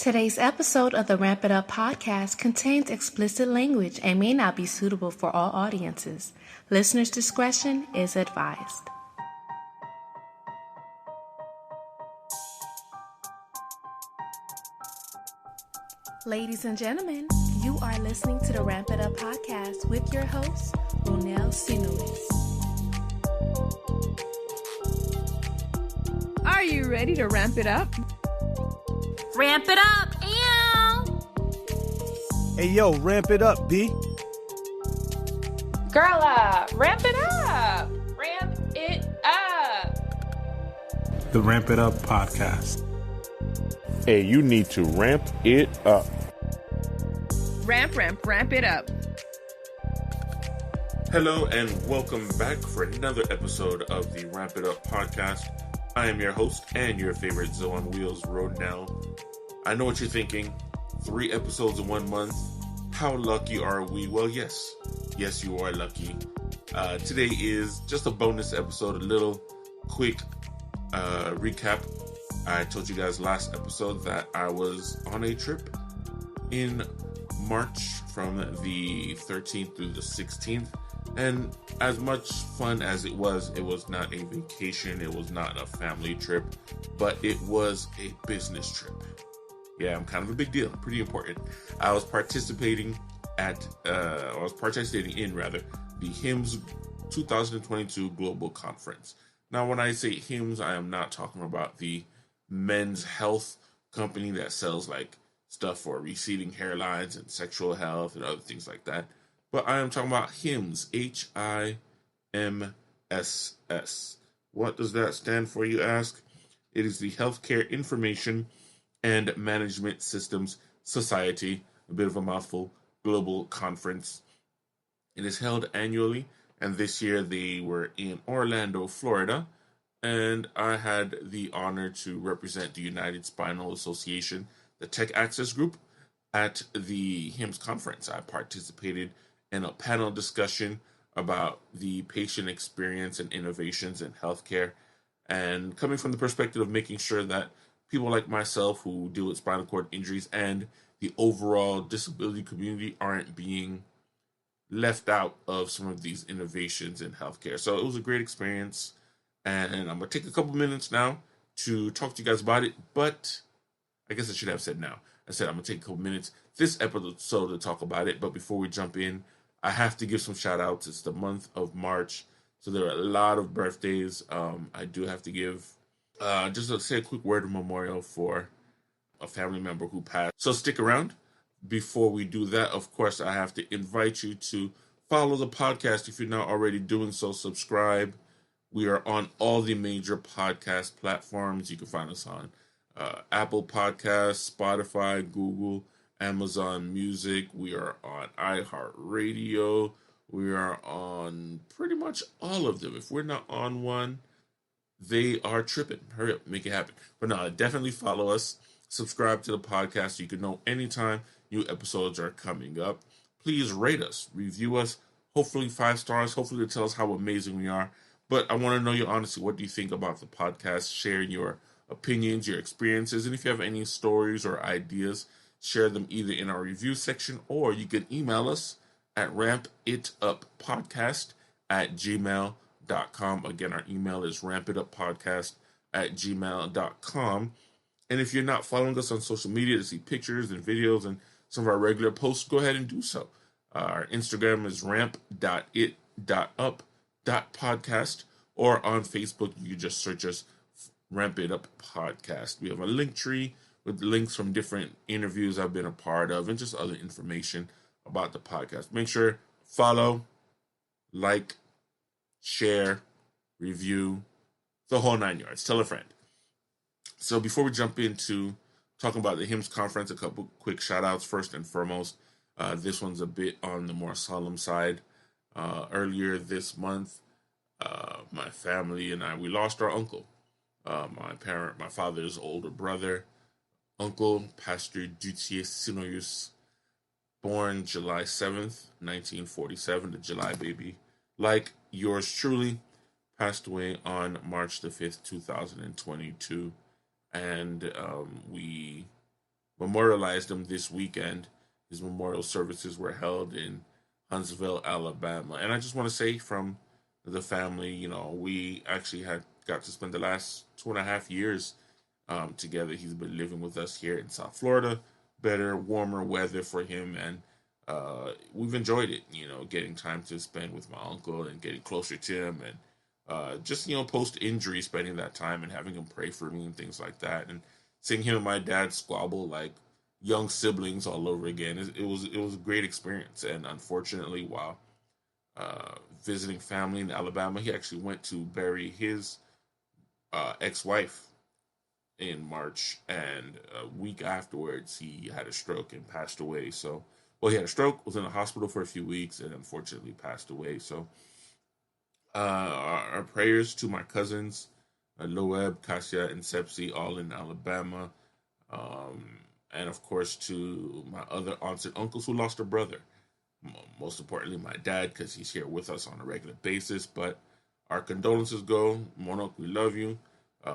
Today's episode of the Ramp It Up podcast contains explicit language and may not be suitable for all audiences. Listener's discretion is advised. Ladies and gentlemen, you are listening to the Ramp It Up podcast with your host, Ronell Sinuis. Are you ready to ramp it up? Ramp it up, ew! Hey, yo, ramp it up, B. Girl, ramp it up! Ramp it up! The Ramp It Up podcast. Hey, you need to ramp it up. Ramp it up. Hello and welcome back for another episode of the Ramp It Up podcast. I am your host and your favorite Zoe on Wheels, Rodnell. I know what you're thinking. 3 episodes in 1 month. How lucky are we? Well, yes. Yes, you are lucky. Today is just a bonus episode, a little quick recap. I told you guys last episode that I was on a trip in March from the 13th through the 16th. And as much fun as it was not a vacation, it was not a family trip, but it was a business trip. Yeah, I'm kind of a big deal, pretty important. I was participating in the HIMSS 2022 Global Conference. Now, when I say HIMSS, I am not talking about the men's health company that sells like stuff for receding hairlines and sexual health and other things like that. But I am talking about HIMSS, HIMSS. What does that stand for, you ask? It is the Healthcare Information and Management Systems Society, a bit of a mouthful, global conference. It is held annually, and this year they were in Orlando, Florida, and I had the honor to represent the United Spinal Association, the Tech Access Group, at the HIMSS conference. I participated in a panel discussion about the patient experience and innovations in healthcare, and coming from the perspective of making sure that people like myself who deal with spinal cord injuries and the overall disability community aren't being left out of some of these innovations in healthcare. So it was a great experience, and I'm going to take a couple minutes now to talk to you guys about it, but I guess I should have said now. I said I'm going to take a couple minutes this episode to talk about it, but before we jump in, I have to give some shout outs. It's the month of March, so there are a lot of birthdays. I do have to give, just to say a quick word of memorial for a family member who passed. So stick around. Before we do that, of course, I have to invite you to follow the podcast. If you're not already doing so, subscribe. We are on all the major podcast platforms. You can find us on Apple Podcasts, Spotify, Google, Amazon Music. We are on iHeartRadio. We are on pretty much all of them. If we're not on one, they are tripping. Hurry up, make it happen. But no, definitely follow us. Subscribe to the podcast so you can know anytime new episodes are coming up. Please rate us, review us, hopefully 5 stars. Hopefully to tell us how amazing we are. But I want to know your honesty. What do you think about the podcast? Share your opinions, your experiences, and if you have any stories or ideas, share them either in our review section or you can email us at rampituppodcast@gmail.com. Again, our email is rampituppodcast@gmail.com. And if you're not following us on social media to see pictures and videos and some of our regular posts, go ahead and do so. Our Instagram is ramp.it.up.podcast, or on Facebook, you just search us Ramp It Up Podcast. We have a link tree with links from different interviews I've been a part of and just other information about the podcast. Make sure follow, like, share, review, the whole 9 yards. Tell a friend. So before we jump into talking about the HIMSS conference, a couple quick shout outs. First and foremost, this one's a bit on the more solemn side. Earlier this month, my family and I, we lost our uncle. My father's older brother, Uncle Pastor Dutier Sinoyus, born July 7th, 1947, the July baby, like yours truly, passed away on March the 5th, 2022. And we memorialized him this weekend. His memorial services were held in Huntsville, Alabama. And I just want to say from the family, we actually got to spend the last 2.5 years together. He's been living with us here in South Florida. Better, warmer weather for him, and we've enjoyed it. Getting time to spend with my uncle and getting closer to him, and just post injury, spending that time and having him pray for me and things like that, and seeing him and my dad squabble like young siblings all over again. It was a great experience, and unfortunately, while visiting family in Alabama, he actually went to bury his ex-wife in March, and a week afterwards, he had a stroke and passed away. So, he had a stroke, was in the hospital for a few weeks, and unfortunately passed away. So, our prayers to my cousins, Loeb, Kasia, and Sepsi, all in Alabama. And of course to my other aunts and uncles who lost a brother. Most importantly, my dad, because he's here with us on a regular basis. But our condolences go. Monok, we love you.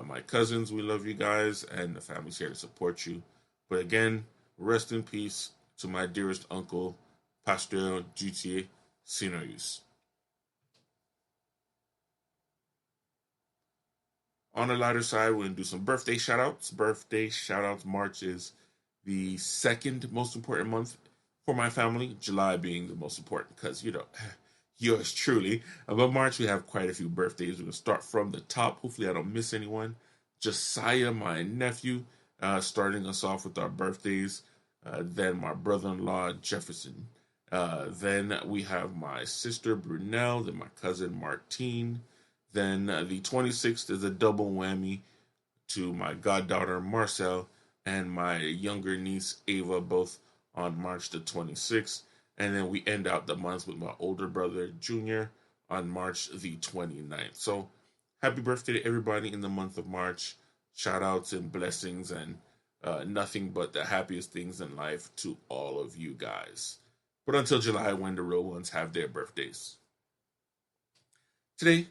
My cousins, we love you guys. And the family's here to support you. But again, rest in peace to my dearest uncle, Pasteur Dutier Sinoyus. On the lighter side, we're going to do some birthday shout-outs. March is the second most important month for my family. July being the most important because, yours truly. But March, we have quite a few birthdays. We're going to start from the top. Hopefully I don't miss anyone. Josiah, my nephew, starting us off with our birthdays. Then my brother-in-law, Jefferson. Then we have my sister, Brunel. Then my cousin, Martine. Then the 26th is a double whammy to my goddaughter, Marcel, and my younger niece, Ava, both on March the 26th. And then we end out the month with my older brother, Junior, on March the 29th. So happy birthday to everybody in the month of March. Shout outs and blessings and nothing but the happiest things in life to all of you guys. But until July, when the real ones have their birthdays. Today,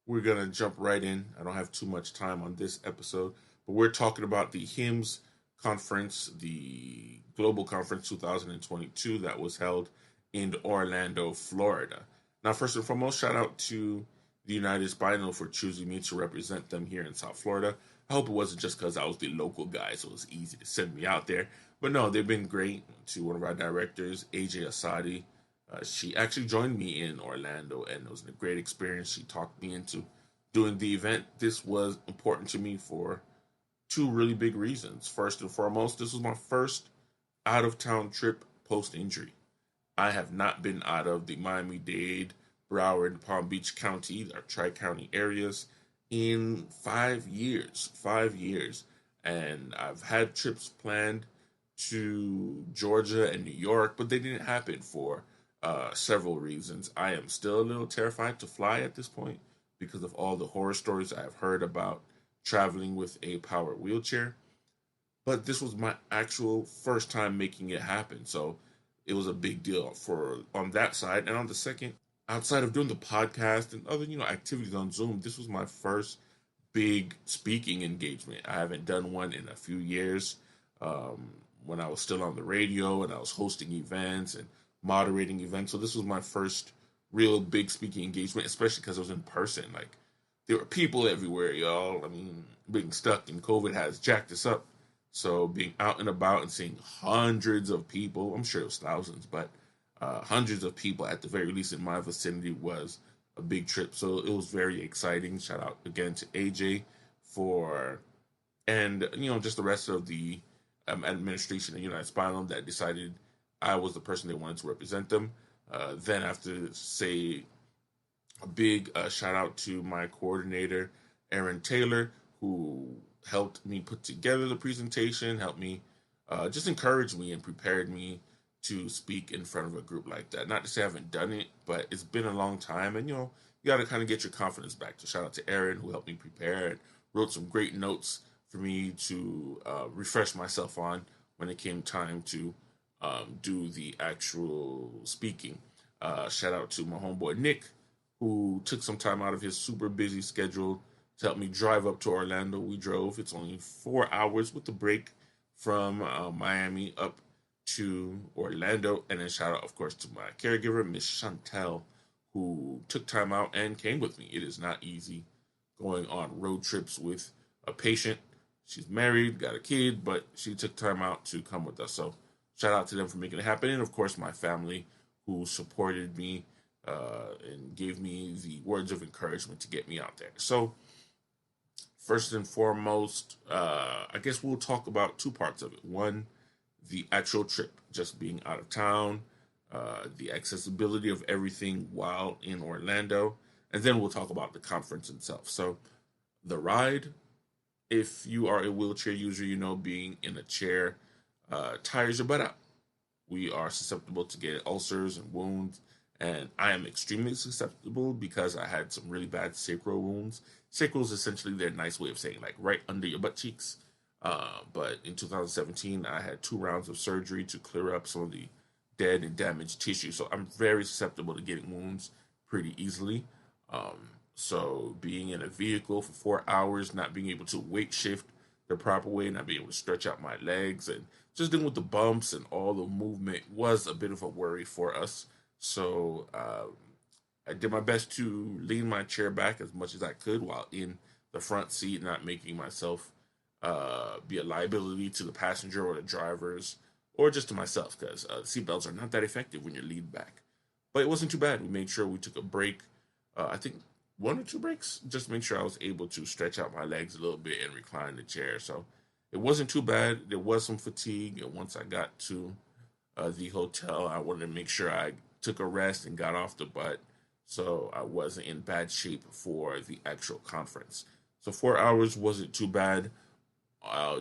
we're going to jump right in. I don't have too much time on this episode, but we're talking about the HIMSS conference, the Global Conference 2022 that was held in Orlando, Florida. Now, first and foremost, shout out to the United Spinal for choosing me to represent them here in South Florida. I hope it wasn't just because I was the local guy, so it was easy to send me out there. But no, they've been great. To one of our directors, AJ Asadi, she actually joined me in Orlando, and it was a great experience. She talked me into doing the event. This was important to me for two really big reasons. First and foremost, this was my first out-of-town trip post-injury. I have not been out of the Miami-Dade, Broward, Palm Beach County, our tri-county areas, in 5 years. 5 years. And I've had trips planned to Georgia and New York, but they didn't happen for several reasons. I am still a little terrified to fly at this point because of all the horror stories I've heard about traveling with a power wheelchair. But this was my actual first time making it happen, so it was a big deal on that side. And on the second, outside of doing the podcast and other activities on Zoom, this was my first big speaking engagement. I haven't done one in a few years. When I was still on the radio and I was hosting events and moderating events. So this was my first real big speaking engagement, especially because it was in person. Like, there were people everywhere, y'all. I mean, being stuck in COVID has jacked us up. So being out and about and seeing hundreds of people, I'm sure it was thousands, but hundreds of people at the very least in my vicinity was a big trip. So it was very exciting. Shout out again to AJ and just the rest of the administration at United Spinal that decided I was the person they wanted to represent them. Then I have to say a big shout out to my coordinator, Aaron Taylor, who helped me put together the presentation, helped me just encourage me and prepared me to speak in front of a group like that. Not to say I haven't done it, but it's been a long time, and you got to kind of get your confidence back. So shout out to Aaron, who helped me prepare and wrote some great notes for me to refresh myself on when it came time to do the actual speaking. Shout out to my homeboy Nick, who took some time out of his super busy schedule to help me drive up to Orlando. We drove. It's only 4 hours with a break from Miami up to Orlando. And then shout out, of course, to my caregiver, Miss Chantel, who took time out and came with me. It is not easy going on road trips with a patient. She's married, got a kid, but she took time out to come with us. So shout out to them for making it happen. And of course, my family who supported me and gave me the words of encouragement to get me out there. So first and foremost, I guess we'll talk about two parts of it. One, the actual trip, just being out of town, the accessibility of everything while in Orlando, and then we'll talk about the conference itself. So the ride, if you are a wheelchair user, you know being in a chair tires your butt out. We are susceptible to get ulcers and wounds, and I am extremely susceptible because I had some really bad sacral wounds. Sacral is essentially their nice way of saying like right under your butt cheeks. But in 2017, I had 2 rounds of surgery to clear up some of the dead and damaged tissue. So I'm very susceptible to getting wounds pretty easily. So being in a vehicle for 4 hours, not being able to weight shift the proper way, not being able to stretch out my legs, and just dealing with the bumps and all the movement was a bit of a worry for us. So I did my best to lean my chair back as much as I could while in the front seat, not making myself be a liability to the passenger or the drivers or just to myself, because seatbelts are not that effective when you're leaned back. But it wasn't too bad. We made sure we took a break. I think 1 or 2 breaks, just to make sure I was able to stretch out my legs a little bit and recline the chair. So it wasn't too bad. There was some fatigue, and once I got to the hotel, I wanted to make sure I took a rest and got off the butt, so I wasn't in bad shape for the actual conference. So 4 hours wasn't too bad.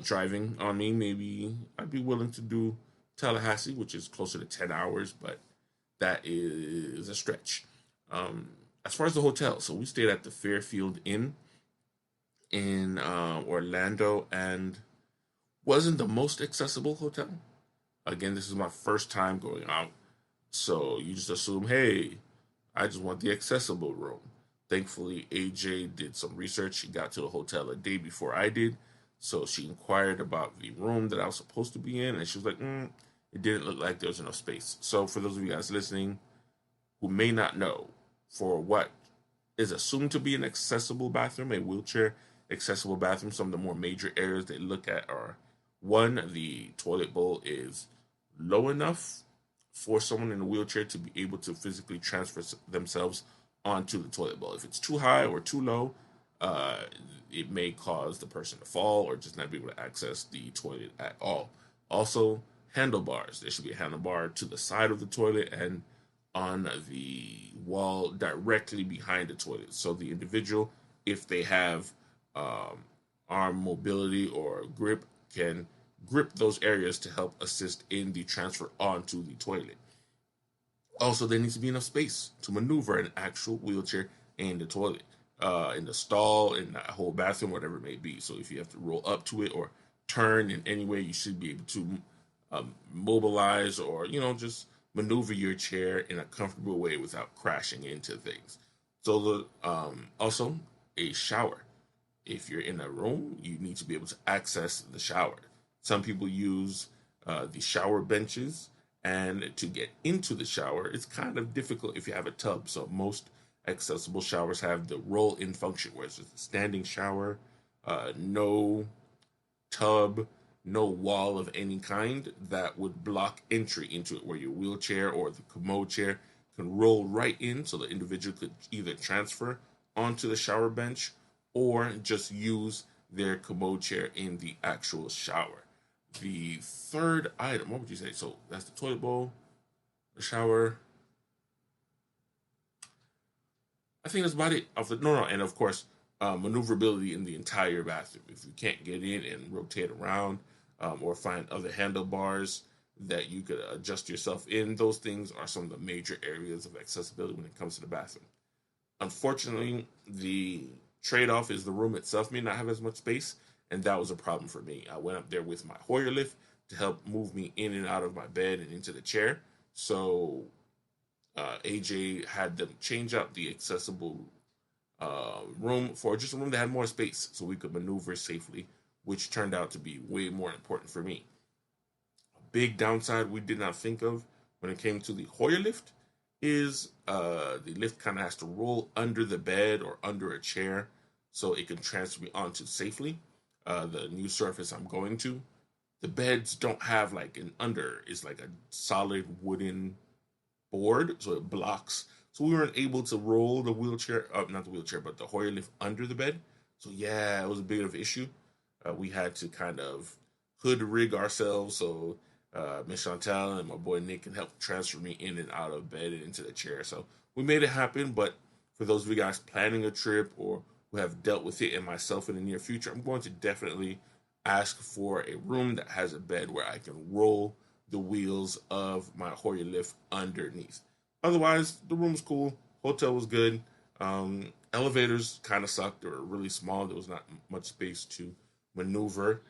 Driving on me, maybe I'd be willing to do Tallahassee, which is closer to 10 hours, but that is a stretch. As far as the hotel, so we stayed at the Fairfield Inn in Orlando, and wasn't the most accessible hotel. Again, this is my first time going out, so you just assume, hey, I just want the accessible room. Thankfully, AJ did some research. She got to the hotel a day before I did, so she inquired about the room that I was supposed to be in, and she was like, it didn't look like there was enough space. So for those of you guys listening who may not know, for what is assumed to be an accessible bathroom, a wheelchair accessible bathroom, some of the more major areas they look at are, 1, the toilet bowl is low enough for someone in a wheelchair to be able to physically transfer themselves onto the toilet bowl. If it's too high or too low, it may cause the person to fall or just not be able to access the toilet at all. Also, handlebars. There should be a handlebar to the side of the toilet and on the wall directly behind the toilet. So the individual, if they have arm mobility or grip, can grip those areas to help assist in the transfer onto the toilet. Also, there needs to be enough space to maneuver an actual wheelchair in the toilet, in the stall, in the whole bathroom, whatever it may be. So if you have to roll up to it or turn in any way, you should be able to mobilize or, just maneuver your chair in a comfortable way without crashing into things. So also a shower. If you're in a room, you need to be able to access the shower. Some people use the shower benches, and to get into the shower, it's kind of difficult if you have a tub. So most accessible showers have the roll-in function, where it's just a standing shower, no tub, no wall of any kind that would block entry into it, where your wheelchair or the commode chair can roll right in, so the individual could either transfer onto the shower bench or just use their commode chair in the actual shower. The third item, what would you say? So that's the toilet bowl, the shower. I think that's about it. And of course, maneuverability in the entire bathroom. If you can't get in and rotate around, or find other handlebars that you could adjust yourself in, those things are some of the major areas of accessibility when it comes to the bathroom. Unfortunately, the trade-off is the room itself may not have as much space, and that was a problem for me. I went up there with my Hoyer lift to help move me in and out of my bed and into the chair. So AJ had them change out the accessible room for just a room that had more space so we could maneuver safely which turned out to be way more important for me. A big downside we did not think of when it came to the Hoyer lift is the lift kind of has to roll under the bed or under a chair so it can transfer me onto safely. The new surface I'm going to, the beds don't have like an under, it's like a solid wooden board, so it blocks. So we weren't able to roll the wheelchair, not the wheelchair, but the Hoyer lift under the bed. So yeah, it was a bit of an issue. We had to kind of hood rig ourselves so Miss Chantal and my boy Nick can help transfer me in and out of bed and into the chair. So we made it happen. But for those of you guys planning a trip or who have dealt with it, and myself in the near future, I'm going to definitely ask for a room that has a bed where I can roll the wheels of my Hoyer lift underneath. Otherwise, the room was cool. Hotel was good. Elevators kind of sucked. They were really small. There was not much space to maneuver.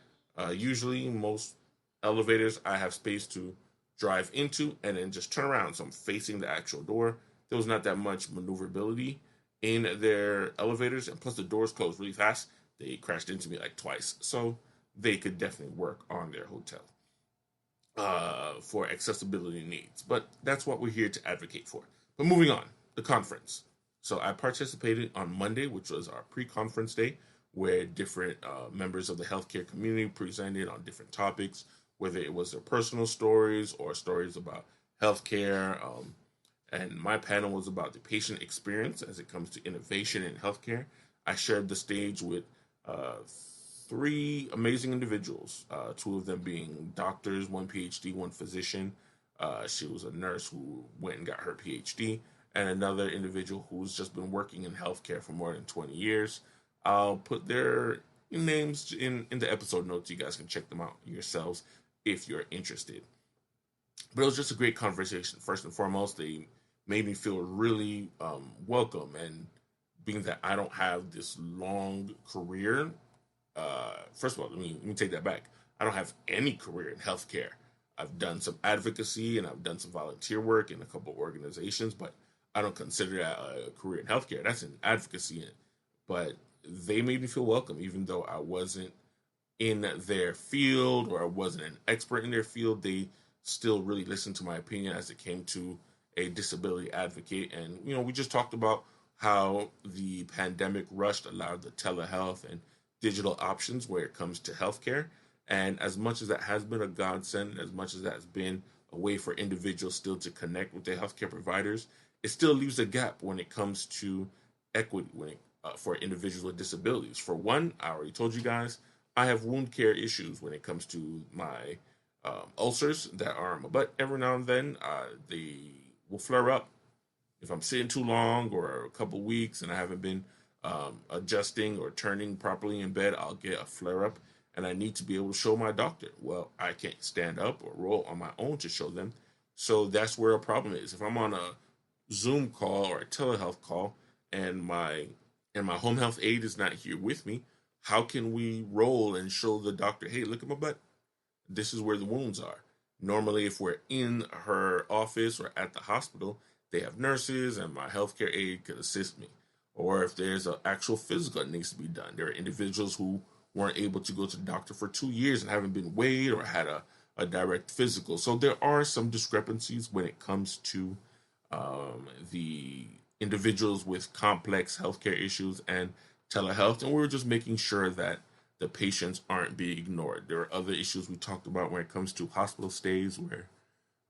Usually, most elevators, I have space to drive into and then just turn around. So I'm facing the actual door. There was not that much maneuverability in their elevators. And plus, the doors closed really fast. They crashed into me like twice. So they could definitely work on their hotel for accessibility needs. But that's what we're here to advocate for. But moving on, the conference. So I participated on Monday, which was our pre-conference day, where different members of the healthcare community presented on different topics, whether it was their personal stories or stories about healthcare. And my panel was about the patient experience as it comes to innovation in healthcare. I shared the stage with three amazing individuals, two of them being doctors, one PhD, one physician. She was a nurse who went and got her PhD, and another individual who's just been working in healthcare for more than 20 years. I'll put their names in the episode notes. You guys can check them out yourselves if you're interested. But it was just a great conversation. First and foremost, they made me feel really welcome. And being that I don't have this long career, first of all, let me take that back. I don't have any career in healthcare. I've done some advocacy and I've done some volunteer work in a couple of organizations, but I don't consider that a career in healthcare. That's an advocacy. But they made me feel welcome, even though I wasn't in their field or I wasn't an expert in their field. They still really listened to my opinion as it came to a disability advocate. And, we just talked about how the pandemic rushed a lot of the telehealth and digital options where it comes to healthcare. And as much as that has been a godsend, as much as that has been a way for individuals still to connect with their healthcare providers, it still leaves a gap when it comes to equity for individuals with disabilities. For one, I already told you guys, I have wound care issues when it comes to my ulcers that are on my butt. Every now and then, they will flare up. If I'm sitting too long or a couple weeks and I haven't been adjusting or turning properly in bed, I'll get a flare up and I need to be able to show my doctor. Well, I can't stand up or roll on my own to show them. So that's where a problem is. If I'm on a Zoom call or a telehealth call and my home health aide is not here with me, how can we roll and show the doctor, hey, look at my butt. This is where the wounds are. Normally, if we're in her office or at the hospital, they have nurses and my healthcare aide could assist me. Or if there's an actual physical that needs to be done, there are individuals who weren't able to go to the doctor for 2 years and haven't been weighed or had a direct physical. So there are some discrepancies when it comes to the individuals with complex healthcare issues and telehealth. And we're just making sure that the patients aren't being ignored. There are other issues we talked about when it comes to hospital stays where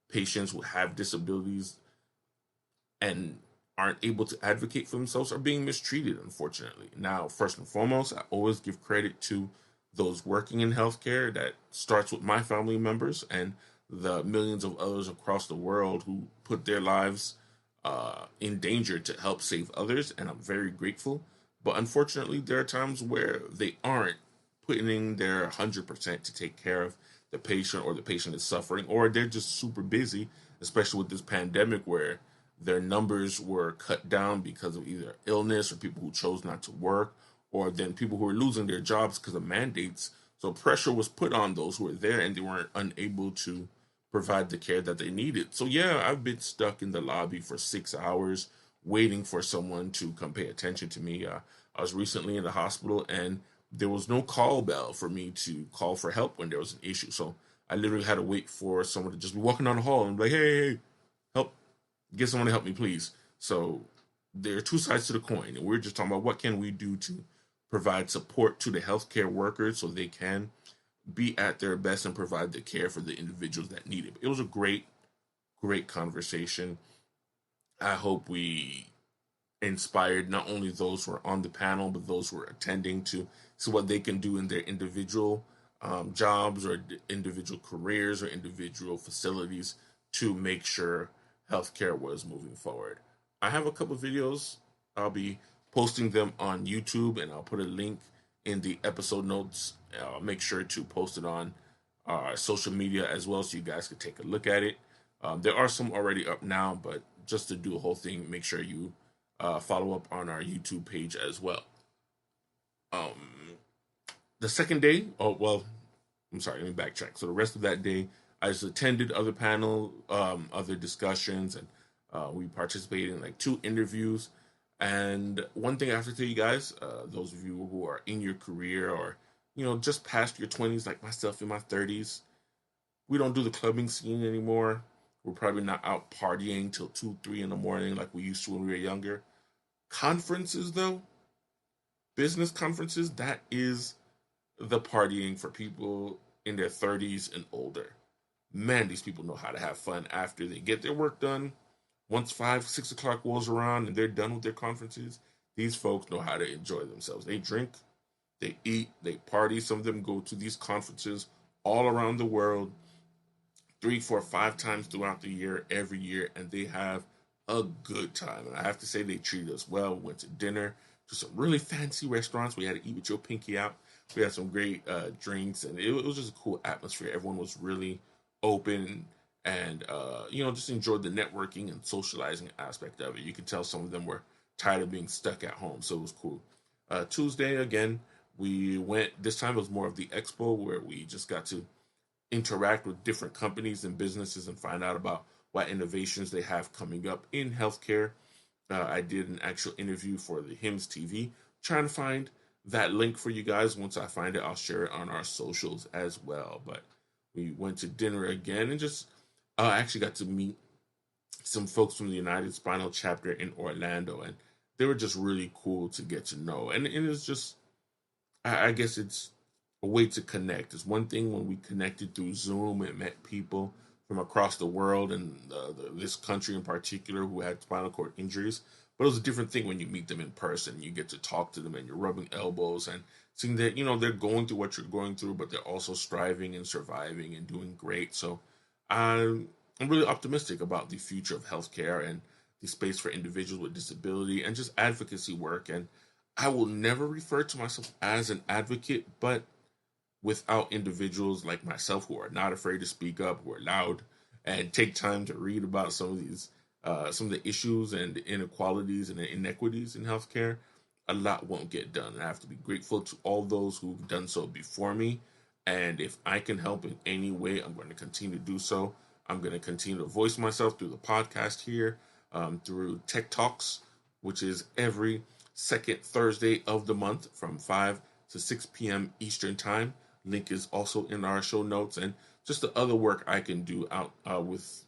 patients who have disabilities and aren't able to advocate for themselves are being mistreated, unfortunately. Now, first and foremost, I always give credit to those working in healthcare. That starts with my family members and the millions of others across the world who put their lives in danger to help save others, and I'm very grateful. But unfortunately, there are times where they aren't putting in their 100% to take care of the patient, or the patient is suffering, or they're just super busy, especially with this pandemic where their numbers were cut down because of either illness or people who chose not to work, or then people who were losing their jobs because of mandates. So pressure was put on those who were there and they weren't unable to provide the care that they needed. So yeah, I've been stuck in the lobby for 6 hours waiting for someone to come pay attention to me. I was recently in the hospital and there was no call bell for me to call for help when there was an issue. So I literally had to wait for someone to just be walking down the hall and be like, hey, help, get someone to help me, please. So there are two sides to the coin, and we're just talking about what can we do to provide support to the healthcare workers so they can be at their best and provide the care for the individuals that need it. It was a great conversation. I hope we inspired not only those who are on the panel, but those who are attending to see what they can do in their individual jobs or individual careers or individual facilities to make sure healthcare was moving forward. I have a couple of videos. I'll be posting them on YouTube, and I'll put a link in the episode notes. I'll make sure to post it on social media as well, so you guys can take a look at it. There are some already up now, but just to do the whole thing, make sure you follow up on our YouTube page as well. The second day, I'm sorry, let me backtrack. So the rest of that day, I just attended other panel, other discussions, and we participated in like 2 interviews. And one thing I have to tell you guys, those of you who are in your career or, just past your 20s, like myself in my 30s, we don't do the clubbing scene anymore. We're probably not out partying till 2, 3 in the morning like we used to when we were younger. Conferences, though, business conferences, that is the partying for people in their 30s and older. Man, these people know how to have fun after they get their work done. Once 5, 6 o'clock rolls around and they're done with their conferences, these folks know how to enjoy themselves. They drink, they eat, they party. Some of them go to these conferences all around the world, 3, 4, 5 times throughout the year, every year, and they have a good time. And I have to say, they treated us well. We went to dinner to some really fancy restaurants. We had to eat with your pinky out. We had some great drinks, and it was just a cool atmosphere. Everyone was really open and, just enjoyed the networking and socializing aspect of it. You could tell some of them were tired of being stuck at home, so it was cool. Tuesday, again, we went, this time it was more of the expo where we just got to interact with different companies and businesses and find out about what innovations they have coming up in healthcare. I did an actual interview for the HIMSS TV, trying to find that link for you guys. Once I find it, I'll share it on our socials as well. But we went to dinner again and just actually got to meet some folks from the United Spinal chapter in Orlando, and they were just really cool to get to know. And it's just, I guess it's a way to connect. It's one thing when we connected through Zoom and met people from across the world and this country in particular who had spinal cord injuries. But it was a different thing when you meet them in person. You get to talk to them and you're rubbing elbows and seeing that, they're going through what you're going through, but they're also striving and surviving and doing great. So I'm really optimistic about the future of healthcare and the space for individuals with disability and just advocacy work. And I will never refer to myself as an advocate, but without individuals like myself who are not afraid to speak up, who are loud, and take time to read about some of these, some of the issues and the inequalities and the inequities in healthcare, a lot won't get done. I have to be grateful to all those who've done so before me. And if I can help in any way, I'm going to continue to do so. I'm going to continue to voice myself through the podcast here, through Tech Talks, which is every second Thursday of the month from 5 to 6 p.m. Eastern Time. Link is also in our show notes, and just the other work I can do out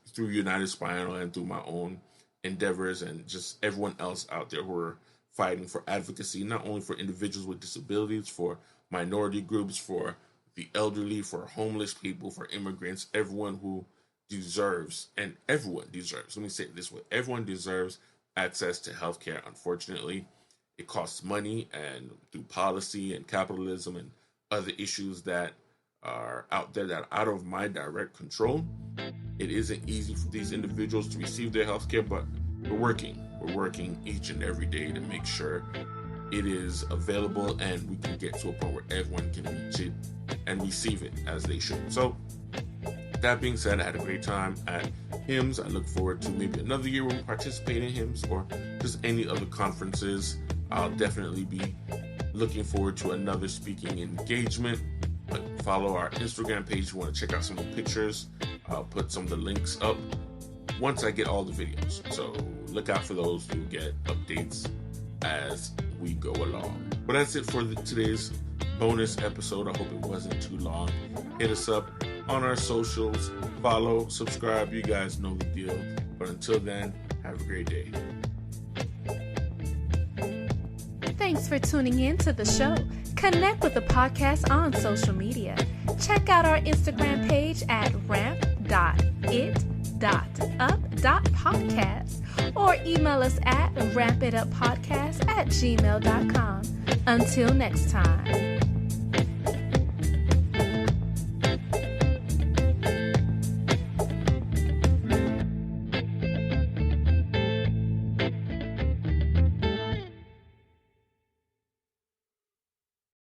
through United Spinal and through my own endeavors, and just everyone else out there who are fighting for advocacy, not only for individuals with disabilities, for minority groups, for the elderly, for homeless people, for immigrants, everyone who deserves, and everyone deserves, let me say it this way, everyone deserves access to healthcare. Unfortunately, it costs money, and through policy and capitalism and other issues that are out there that are out of my direct control, it isn't easy for these individuals to receive their healthcare, but we're working each and every day to make sure it is available and we can get to a point where everyone can reach it and receive it as they should. So that being said, I had a great time at HIMSS. I look forward to maybe another year where we participate in HIMSS or just any other conferences. I'll definitely be looking forward to another speaking engagement. But follow our Instagram page if you want to check out some of the pictures. I'll put some of the links up once I get all the videos. So look out for those to get updates as we go along. But that's it for today's bonus episode. I hope it wasn't too long. Hit us up on our socials. Follow, subscribe. You guys know the deal. But until then, have a great day. Thanks for tuning in to the show. Connect with the podcast on social media. Check out our Instagram page at ramp.it.up.podcast or email us at rampituppodcast@gmail.com. Until next time.